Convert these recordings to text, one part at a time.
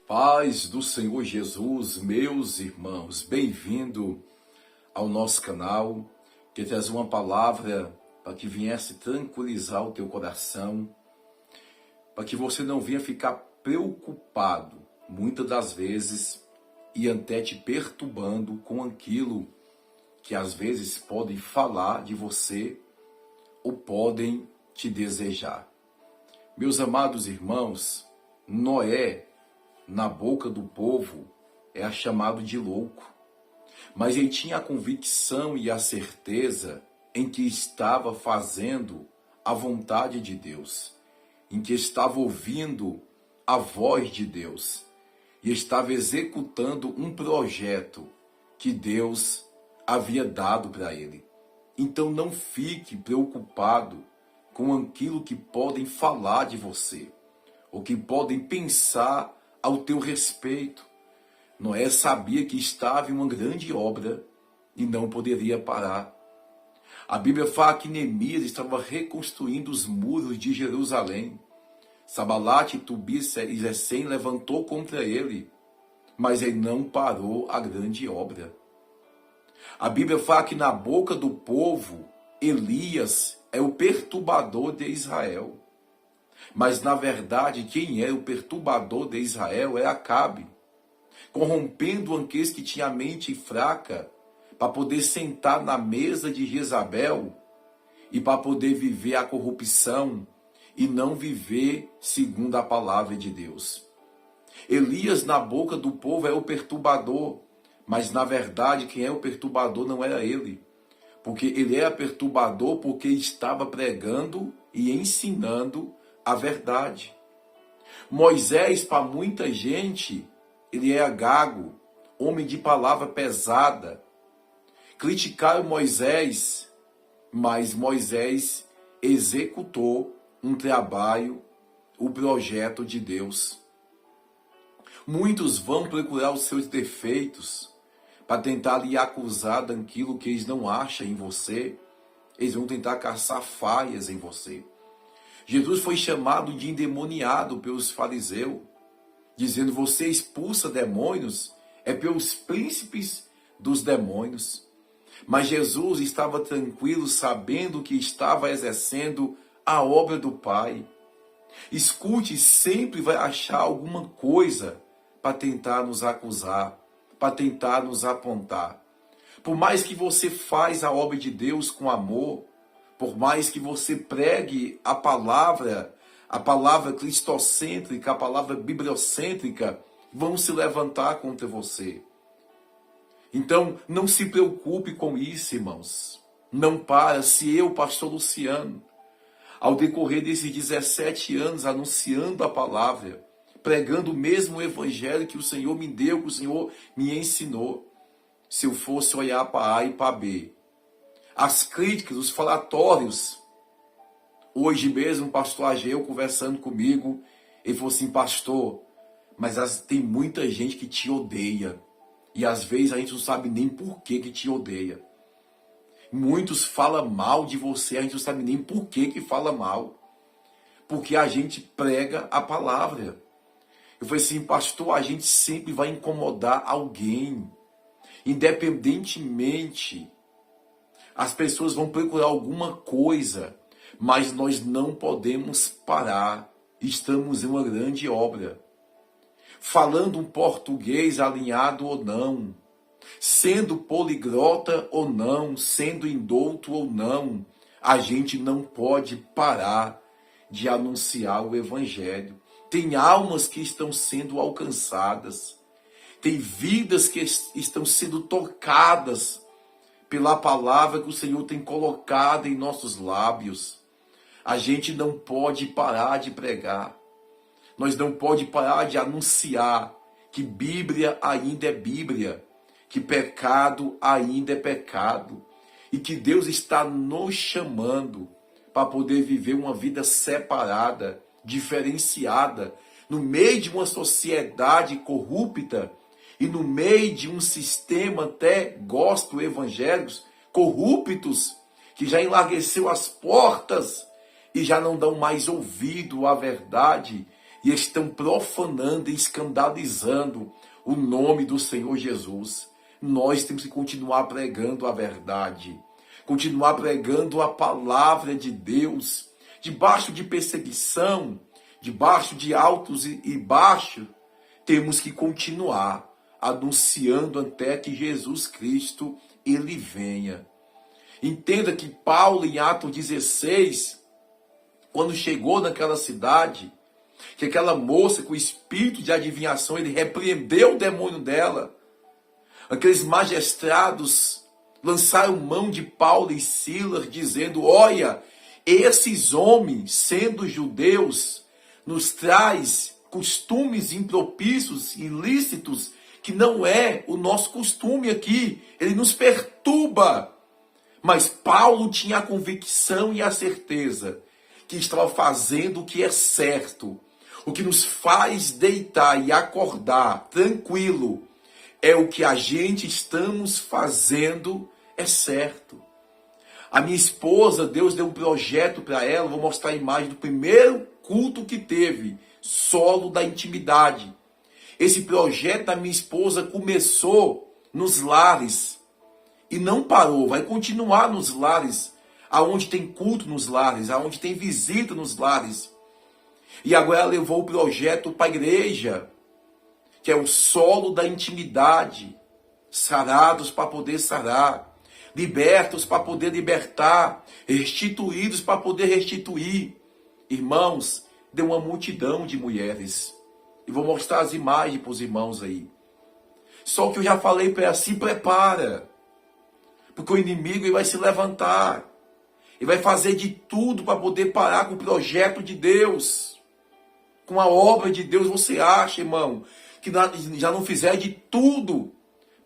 Paz do Senhor Jesus, meus irmãos, bem-vindo ao nosso canal, que traz uma palavra para que viesse tranquilizar o teu coração, para que você não venha ficar preocupado, muitas das vezes, e até te perturbando com aquilo que às vezes podem falar de você ou podem te desejar. Meus amados irmãos, Noé, na boca do povo, é chamado de louco. Mas ele tinha a convicção e a certeza em que estava fazendo a vontade de Deus, em que estava ouvindo a voz de Deus e estava executando um projeto que Deus havia dado para ele. Então não fique preocupado com aquilo que podem falar de você, ou que podem pensar ao teu respeito. Noé sabia que estava em uma grande obra e não poderia parar. A Bíblia fala que Neemias estava reconstruindo os muros de Jerusalém. Sabalate, Tobias e Gesem levantou contra ele, mas ele não parou a grande obra. A Bíblia fala que na boca do povo, Elias é o perturbador de Israel. Mas, na verdade, quem é o perturbador de Israel é Acabe, corrompendo aqueles que tinham a mente fraca para poder sentar na mesa de Jezabel e para poder viver a corrupção e não viver segundo a palavra de Deus. Elias, na boca do povo, é o perturbador, mas, na verdade, quem é o perturbador não era ele, porque ele era perturbador porque estava pregando e ensinando a verdade. Moisés, para muita gente, ele era gago, homem de palavra pesada. Criticaram Moisés, mas Moisés executou um trabalho, o projeto de Deus. Muitos vão procurar os seus defeitos para tentar lhe acusar daquilo que eles não acham em você. Eles vão tentar caçar falhas em você. Jesus foi chamado de endemoniado pelos fariseus, dizendo: você expulsa demônios, é pelos príncipes dos demônios. Mas Jesus estava tranquilo, sabendo que estava exercendo a obra do Pai. Escute, sempre vai achar alguma coisa para tentar nos acusar, para tentar nos apontar. Por mais que você faz a obra de Deus com amor, por mais que você pregue a palavra cristocêntrica, a palavra bibliocêntrica, vão se levantar contra você. Então, não se preocupe com isso, irmãos. Não para. Se eu, pastor Luciano, ao decorrer desses 17 anos, anunciando a palavra, pregando o mesmo evangelho que o Senhor me deu, que o Senhor me ensinou, se eu fosse olhar para A e para B, as críticas, os falatórios. Hoje mesmo o pastor Ageu conversando comigo, ele falou assim: pastor, mas tem muita gente que te odeia. E às vezes a gente não sabe nem por que te odeia. Muitos falam mal de você, a gente não sabe nem por que fala mal. Porque a gente prega a palavra. Eu falei assim: pastor, a gente sempre vai incomodar alguém. Independentemente, as pessoas vão procurar alguma coisa, mas nós não podemos parar. Estamos em uma grande obra. Falando um português alinhado ou não, sendo poliglota ou não, sendo indouto ou não, a gente não pode parar de anunciar o evangelho. Tem almas que estão sendo alcançadas, tem vidas que estão sendo tocadas pela palavra que o Senhor tem colocado em nossos lábios. A gente não pode parar de pregar. Nós não pode parar de anunciar que Bíblia ainda é Bíblia, que pecado ainda é pecado, e que Deus está nos chamando para poder viver uma vida separada, diferenciada, no meio de uma sociedade corrupta, e no meio de um sistema até gospel evangélicos corruptos, que já enlargueceu as portas e já não dão mais ouvido à verdade e estão profanando e escandalizando o nome do Senhor Jesus. Nós temos que continuar pregando a verdade, continuar pregando a palavra de Deus, debaixo de perseguição, debaixo de altos e baixos, temos que continuar anunciando até que Jesus Cristo ele venha. Entenda que Paulo, em Atos 16, quando chegou naquela cidade, que aquela moça com o espírito de adivinhação, ele repreendeu o demônio dela. Aqueles magistrados lançaram mão de Paulo e Silas, dizendo: olha, esses homens, sendo judeus, nos traz costumes impropícios, ilícitos, que não é o nosso costume aqui. Ele nos perturba. Mas Paulo tinha a convicção e a certeza que estava fazendo o que é certo. O que nos faz deitar e acordar tranquilo é o que a gente estamos fazendo é certo. A minha esposa, Deus deu um projeto para ela, vou mostrar a imagem do primeiro culto que teve, solo da intimidade. Esse projeto da minha esposa começou nos lares e não parou, vai continuar nos lares, aonde tem culto nos lares, aonde tem visita nos lares. E agora ela levou o projeto para a igreja, que é o solo da intimidade, sarados para poder sarar, libertos para poder libertar, restituídos para poder restituir. Irmãos, deu uma multidão de mulheres. E vou mostrar as imagens para os irmãos aí. Só que eu já falei para ela, se prepara. Porque o inimigo ele vai se levantar. Ele vai fazer de tudo para poder parar com o projeto de Deus. Com a obra de Deus. Você acha, irmão, que já não fizer de tudo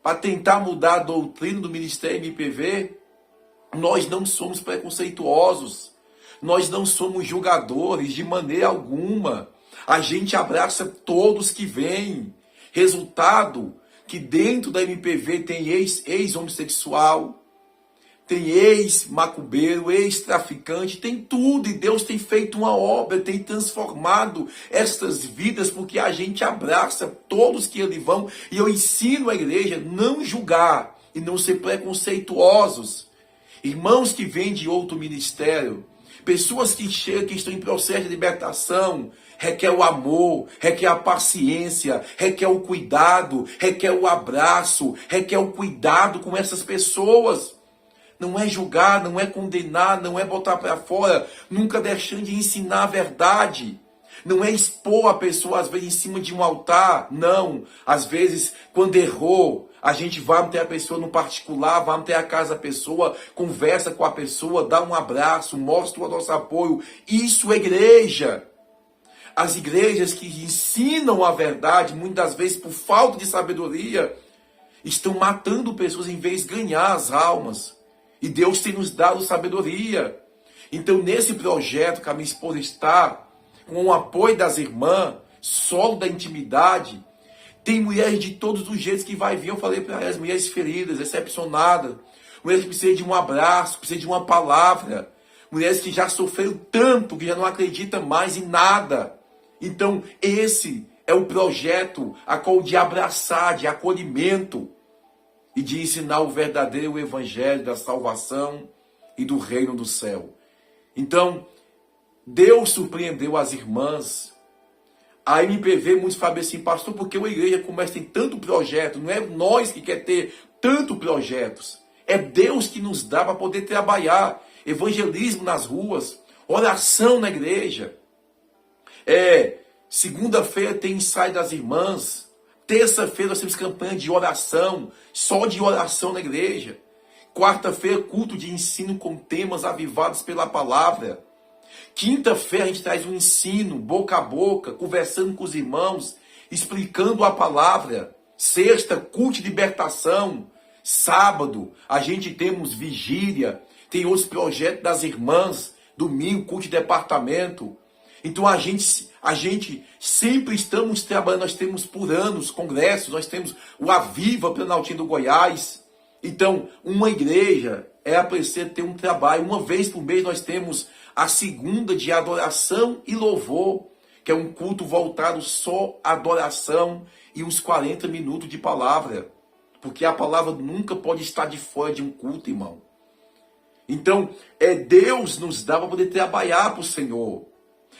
para tentar mudar a doutrina do Ministério MPV? Nós não somos preconceituosos. Nós não somos julgadores de maneira alguma. A gente abraça todos que vêm. Resultado, que dentro da MPV tem ex-homossexual, tem ex-macumbeiro, ex-traficante, tem tudo. E Deus tem feito uma obra, tem transformado estas vidas, porque a gente abraça todos que ali vão. E eu ensino a igreja a não julgar e não ser preconceituosos. Irmãos que vêm de outro ministério, pessoas que chegam, que estão em processo de libertação, requer o amor, requer a paciência, requer o cuidado, requer o abraço, requer o cuidado com essas pessoas. Não é julgar, não é condenar, não é botar para fora, nunca deixando de ensinar a verdade. Não é expor a pessoa, às vezes, em cima de um altar. Não. Às vezes, quando errou, a gente vai até a pessoa no particular, vai até a casa da pessoa, conversa com a pessoa, dá um abraço, mostra o nosso apoio. Isso é igreja. As igrejas que ensinam a verdade, muitas vezes por falta de sabedoria, estão matando pessoas em vez de ganhar as almas. E Deus tem nos dado sabedoria. Então, nesse projeto que a minha esposa está, com o apoio das irmãs, solo da intimidade, tem mulheres de todos os jeitos que vai vir. Eu falei para elas, mulheres feridas, decepcionadas, mulheres que precisam de um abraço, precisam de uma palavra, mulheres que já sofreram tanto, que já não acreditam mais em nada. Então, esse é o projeto a qual de abraçar, de acolhimento e de ensinar o verdadeiro evangelho da salvação e do reino do céu. Então, Deus surpreendeu as irmãs. A MPV, muitos falam assim, pastor, porque a igreja começa a ter tanto projeto, não é nós que quer ter tanto projetos. É Deus que nos dá para poder trabalhar. Evangelismo nas ruas, oração na igreja. Segunda-feira tem ensaio das irmãs. Terça-feira nós temos campanha de oração, só de oração na igreja. Quarta-feira, culto de ensino com temas avivados pela palavra. Quinta-feira a gente traz um ensino, boca a boca, conversando com os irmãos, explicando a palavra. Sexta, culto de libertação. Sábado, a gente temos vigília, tem outros projetos das irmãs. Domingo, culto de departamento. Então a gente sempre estamos trabalhando, nós temos por anos congressos, nós temos o Aviva Planaltina do Goiás. Então, uma igreja precisa ter um trabalho. Uma vez por mês nós temos a segunda de adoração e louvor. que é um culto voltado só à adoração e uns 40 minutos de palavra. Porque a palavra nunca pode estar de fora de um culto, irmão. Então, Deus nos dá para poder trabalhar para o Senhor.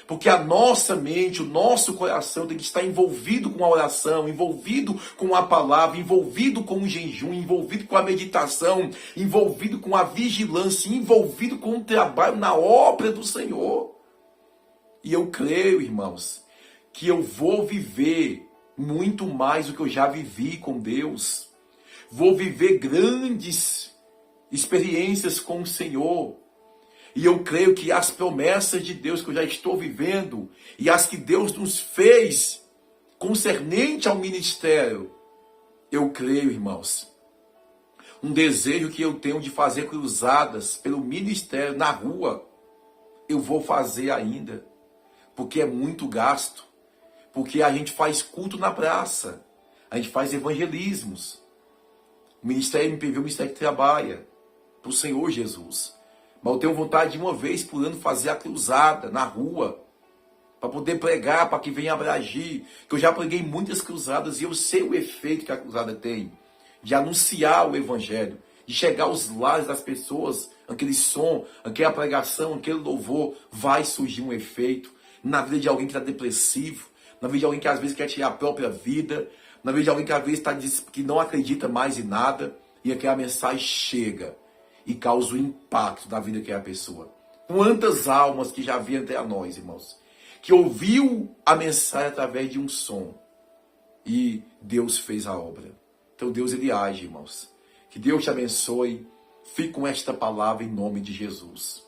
Porque a nossa mente, o nosso coração tem que estar envolvido com a oração, envolvido com a palavra, envolvido com o jejum, envolvido com a meditação, envolvido com a vigilância, envolvido com o trabalho na obra do Senhor. E eu creio, irmãos, que eu vou viver muito mais do que eu já vivi com Deus. Vou viver grandes experiências com o Senhor. E eu creio que as promessas de Deus que eu já estou vivendo e as que Deus nos fez concernente ao ministério, eu creio, irmãos, um desejo que eu tenho de fazer cruzadas pelo ministério na rua, eu vou fazer ainda, porque é muito gasto, porque a gente faz culto na praça, a gente faz evangelismos, o ministério MPV, o ministério que trabalha para o Senhor Jesus. Mas eu tenho vontade de uma vez por ano fazer a cruzada na rua, para poder pregar, para que venha abrangir. Que eu já preguei muitas cruzadas e eu sei o efeito que a cruzada tem. De anunciar o evangelho, de chegar aos lares das pessoas, aquele som, aquela pregação, aquele louvor, vai surgir um efeito na vida de alguém que está depressivo, na vida de alguém que às vezes quer tirar a própria vida, na vida de alguém que às vezes que não acredita mais em nada, e aquela mensagem chega e causa o impacto da vida que é a pessoa. Quantas almas que já vieram até a nós, irmãos, que ouviu a mensagem através de um som e Deus fez a obra. Então Deus, ele age, irmãos. Que Deus te abençoe. Fique com esta palavra em nome de Jesus.